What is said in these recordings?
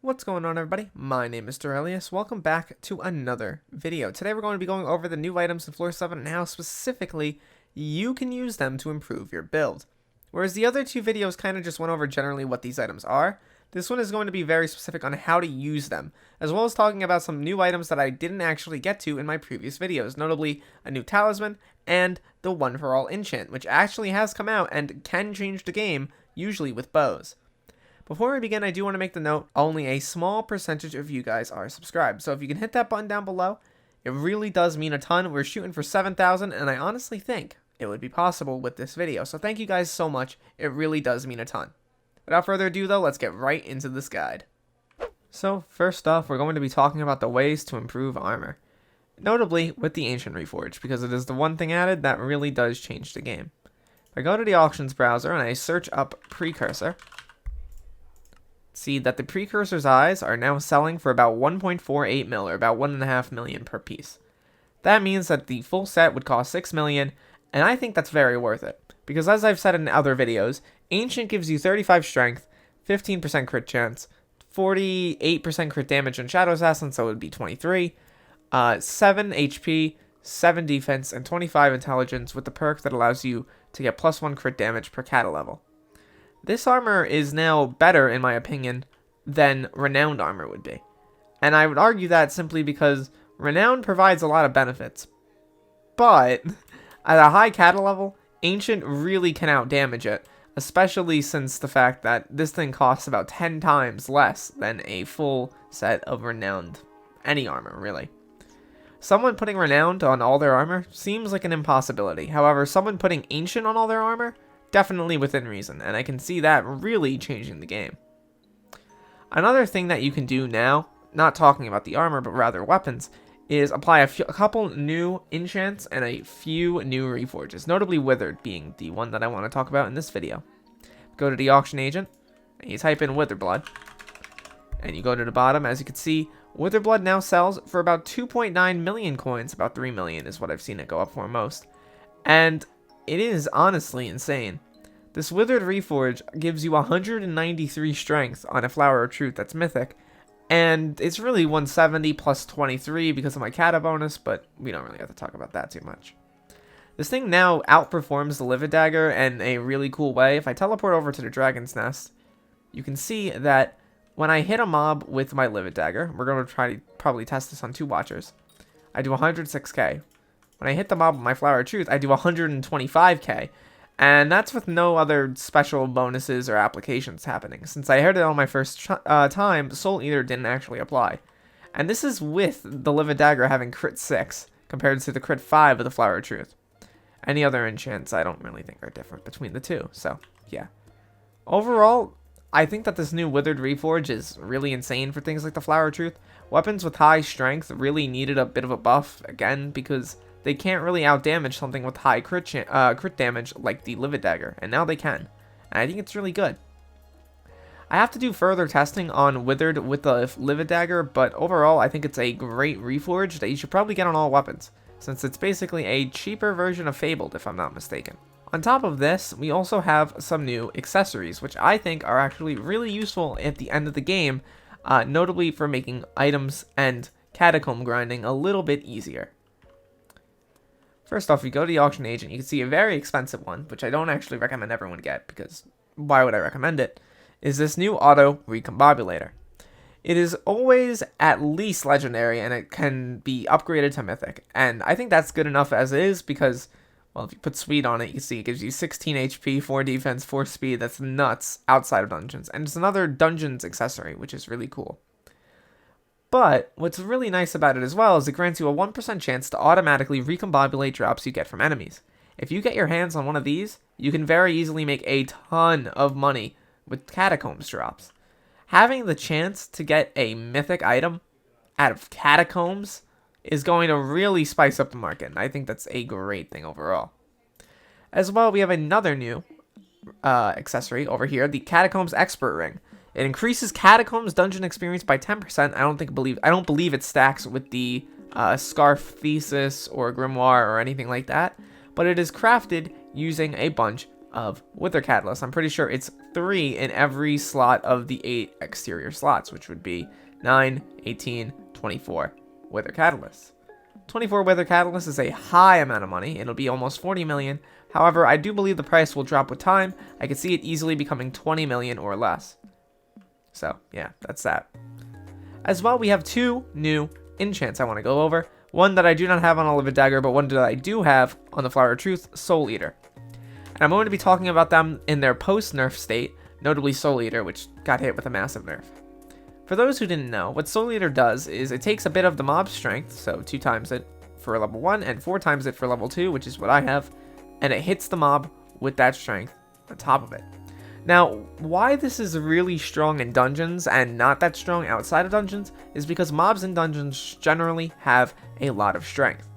What's going on, everybody? My name is Derailious. Welcome back to another video. Today we're going to be going over the new items in Floor 7 and how specifically you can use them to improve your build. Whereas the other two videos kind of just went over generally what these items are, this one is going to be very specific on how to use them, as well as talking about some new items that I didn't actually get to in my previous videos, notably a new talisman and the One for All enchant, which actually has come out and can change the game, usually with bows. Before we begin, I do want to make the note, only a small percentage of you guys are subscribed. So if you can hit that button down below, it really does mean a ton. We're shooting for 7,000, and I honestly think it would be possible with this video. So thank you guys so much. It really does mean a ton. Without further ado, though, let's get right into this guide. So first off, we're going to be talking about the ways to improve armor. Notably with the Ancient Reforge, because it is the one thing added that really does change the game. If I go to the auctions browser and I search up precursor, see that the precursor's eyes are now selling for about 1.48 mil, or about 1.5 million per piece. That means that the full set would cost 6 million, and I think that's very worth it. Because as I've said in other videos, Ancient gives you 35 strength, 15% crit chance, 48% crit damage on Shadow Assassin, so it would be 23, 7 HP, 7 defense, and 25 intelligence with the perk that allows you to get +1 crit damage per Cata level. This armor is now better, in my opinion, than Renowned armor would be. And I would argue that simply because Renowned provides a lot of benefits. But at a high Cata level, Ancient really can outdamage it, especially since the fact that this thing costs about 10 times less than a full set of Renowned, any armor, really. Someone putting Renowned on all their armor seems like an impossibility. However, someone putting Ancient on all their armor, definitely within reason, and I can see that really changing the game. Another thing that you can do now, not talking about the armor but rather weapons, is apply a couple new enchants and a few new reforges, notably Withered being the one that I want to talk about in this video. Go to the auction agent, and you type in Withered Blood, and you go to the bottom. As you can see, Withered Blood now sells for about 2.9 million coins, about 3 million is what I've seen it go up for most, and it is honestly insane. This Withered Reforge gives you 193 strength on a Flower of Truth that's mythic, and it's really 170 plus 23 because of my Cata bonus, but we don't really have to talk about that too much. This thing now outperforms the Livid Dagger in a really cool way. If I teleport over to the Dragon's Nest, you can see that when I hit a mob with my Livid Dagger, we're going to try to probably test this on 2 watchers, I do 106k. When I hit the mob with my Flower of Truth, I do 125k. And that's with no other special bonuses or applications happening. Since I hit it on my first time, Soul Eater didn't actually apply. And this is with the Livid Dagger having crit 6, compared to the crit 5 of the Flower of Truth. Any other enchants I don't really think are different between the two, so yeah. Overall, I think that this new Withered Reforge is really insane for things like the Flower of Truth. Weapons with high strength really needed a bit of a buff, again, because they can't really outdamage something with high crit damage like the Livid Dagger, and now they can. And I think it's really good. I have to do further testing on Withered with the Livid Dagger, but overall I think it's a great Reforge that you should probably get on all weapons, since it's basically a cheaper version of Fabled, if I'm not mistaken. On top of this, we also have some new accessories, which I think are actually really useful at the end of the game, notably for making items and catacomb grinding a little bit easier. First off, you go to the auction agent, you can see a very expensive one, which I don't actually recommend everyone get, because why would I recommend it, is this new auto Recombilator. It is always at least legendary, and it can be upgraded to mythic, and I think that's good enough as is, because, well, if you put speed on it, you can see it gives you 16 HP, 4 defense, 4 speed. That's nuts outside of dungeons, and it's another dungeons accessory, which is really cool. But what's really nice about it as well is it grants you a 1% chance to automatically recombobulate drops you get from enemies. If you get your hands on one of these, you can very easily make a ton of money with Catacombs drops. Having the chance to get a mythic item out of Catacombs is going to really spice up the market, and I think that's a great thing overall. As well, we have another new accessory over here, the Catacombs Expert Ring. It increases Catacombs dungeon experience by 10%. I don't believe it stacks with the Scarf Thesis or Grimoire or anything like that, but it is crafted using a bunch of Wither Catalyst. I'm pretty sure it's 3 in every slot of the 8 exterior slots, which would be 9, 18, 24 Wither Catalysts. 24 Wither Catalyst is a high amount of money. It'll be almost 40 million. However, I do believe the price will drop with time. I could see it easily becoming 20 million or less. So, yeah, that's that. As well, we have 2 new enchants I want to go over. One that I do not have on Olive Dagger, but one that I do have on the Flower of Truth, Soul Eater. And I'm going to be talking about them in their post-nerf state, notably Soul Eater, which got hit with a massive nerf. For those who didn't know, what Soul Eater does is it takes a bit of the mob's strength, so 2 times it for level 1 and 4 times it for level 2, which is what I have, and it hits the mob with that strength on top of it. Now, why this is really strong in dungeons and not that strong outside of dungeons is because mobs in dungeons generally have a lot of strength.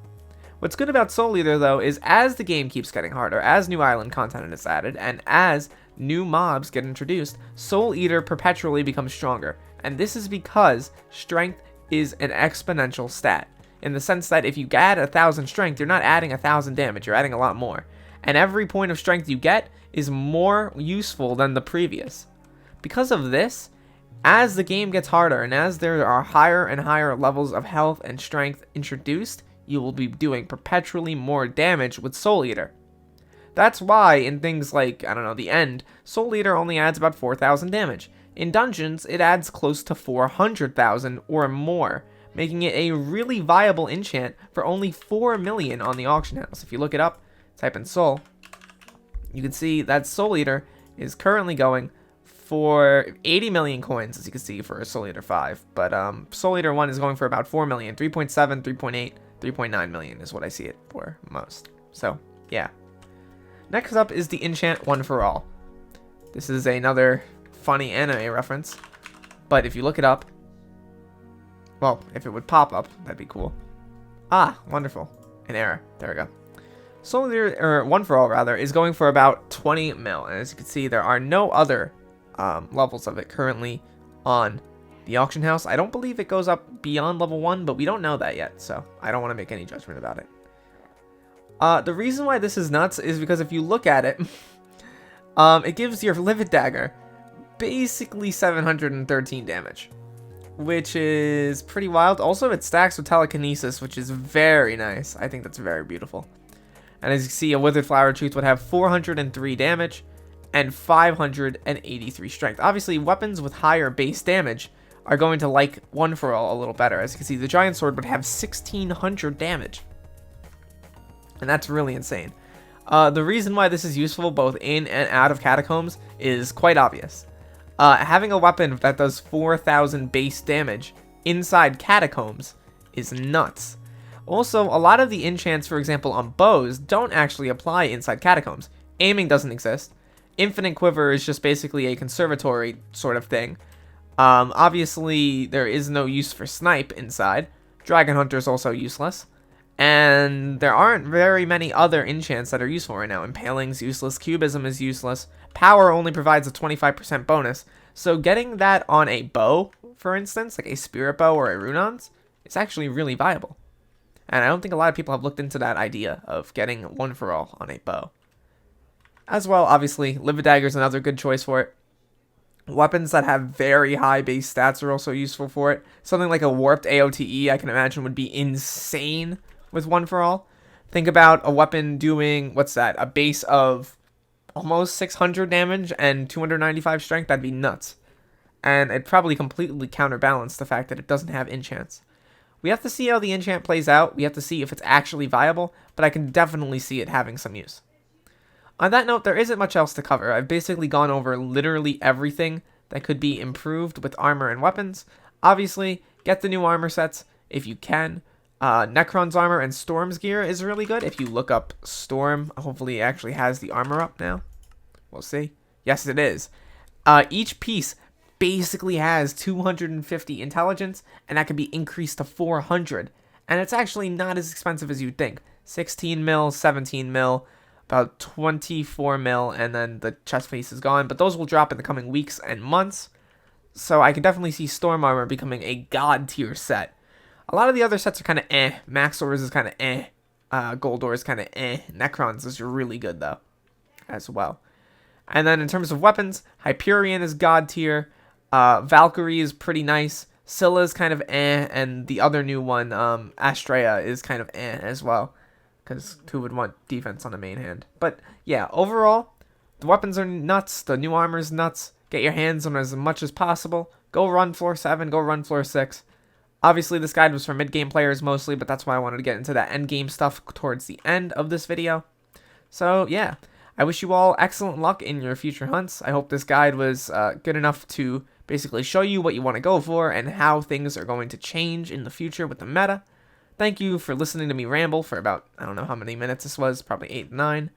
What's good about Soul Eater, though, is as the game keeps getting harder, as new island content is added, and as new mobs get introduced, Soul Eater perpetually becomes stronger. And this is because strength is an exponential stat, in the sense that if you add 1,000 strength, you're not adding 1,000 damage, you're adding a lot more. And every point of strength you get is more useful than the previous. Because of this, as the game gets harder and as there are higher and higher levels of health and strength introduced, you will be doing perpetually more damage with Soul Eater. That's why in things like, I don't know, the End, Soul Eater only adds about 4,000 damage. In Dungeons, it adds close to 400,000 or more, making it a really viable enchant for only 4 million on the auction house. If you look it up, type in Soul, you can see that Soul Eater is currently going for 80 million coins, as you can see for Soul Eater 5. But Soul Eater 1 is going for about 4 million, 3.7, 3.8, 3.9 million is what I see it for most. So, yeah. Next up is the enchant One for All. This is another funny anime reference, but if you look it up, well, if it would pop up, that'd be cool. Ah, wonderful. An error. There we go. Soul Eater, or One for All rather, is going for about 20 mil, and as you can see, there are no other levels of it currently on the auction house. I don't believe it goes up beyond level 1, but we don't know that yet, so I don't want to make any judgment about it. The reason why this is nuts is because if you look at it, it gives your Livid Dagger basically 713 damage, which is pretty wild. Also, it stacks with Telekinesis, which is very nice. I think that's very beautiful. And as you see, a Withered Flower Truth would have 403 damage and 583 strength. Obviously, weapons with higher base damage are going to like One for All a little better. As you can see, the Giant Sword would have 1600 damage. And that's really insane. The reason why this is useful both in and out of Catacombs is quite obvious. Having a weapon that does 4,000 base damage inside Catacombs is nuts. Also, a lot of the enchants, for example, on bows, don't actually apply inside Catacombs. Aiming doesn't exist. Infinite Quiver is just basically a conservatory sort of thing. Obviously, there is no use for Snipe inside. Dragon Hunter is also useless. And there aren't very many other enchants that are useful right now. Impaling's useless, Cubism is useless, Power only provides a 25% bonus, so getting that on a bow, for instance, like a Spirit Bow or a Runons, is actually really viable. And I don't think a lot of people have looked into that idea of getting One for All on a bow. As well, obviously, Livid Dagger is another good choice for it. Weapons that have very high base stats are also useful for it. Something like a Warped AOTE, I can imagine, would be insane with One for All. Think about a weapon doing, what's that, a base of almost 600 damage and 295 strength. That'd be nuts. And it'd probably completely counterbalance the fact that it doesn't have enchants. We have to see how the enchant plays out. We have to see if it's actually viable, but I can definitely see it having some use. On that note, there isn't much else to cover. I've basically gone over literally everything that could be improved with armor and weapons. Obviously, get the new armor sets if you can. Necron's armor and Storm's gear is really good. If you look up Storm, hopefully it actually has the armor up now. We'll see. Yes, it is. Each piece basically has 250 intelligence, and that can be increased to 400. And it's actually not as expensive as you'd think. 16 mil, 17 mil, about 24 mil, and then the chest piece is gone. But those will drop in the coming weeks and months. So I can definitely see Storm armor becoming a god tier set. A lot of the other sets are kind of eh. Maxors is kind of eh. Goldor is kind of eh. Necrons is really good, though, as well. And then in terms of weapons, Hyperion is god tier. Valkyrie is pretty nice. Scylla's kind of and the other new one, Astrea, is kind of as well. Because who would want defense on the main hand? But yeah, overall, the weapons are nuts. The new armor's nuts. Get your hands on as much as possible. Go run floor 7. Go run floor 6. Obviously, this guide was for mid-game players mostly, but that's why I wanted to get into that end-game stuff towards the end of this video. So yeah, I wish you all excellent luck in your future hunts. I hope this guide was good enough to basically show you what you want to go for and how things are going to change in the future with the meta. Thank you for listening to me ramble for about, I don't know how many minutes this was, probably 8 to 9.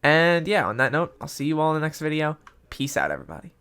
And yeah, on that note, I'll see you all in the next video. Peace out, everybody.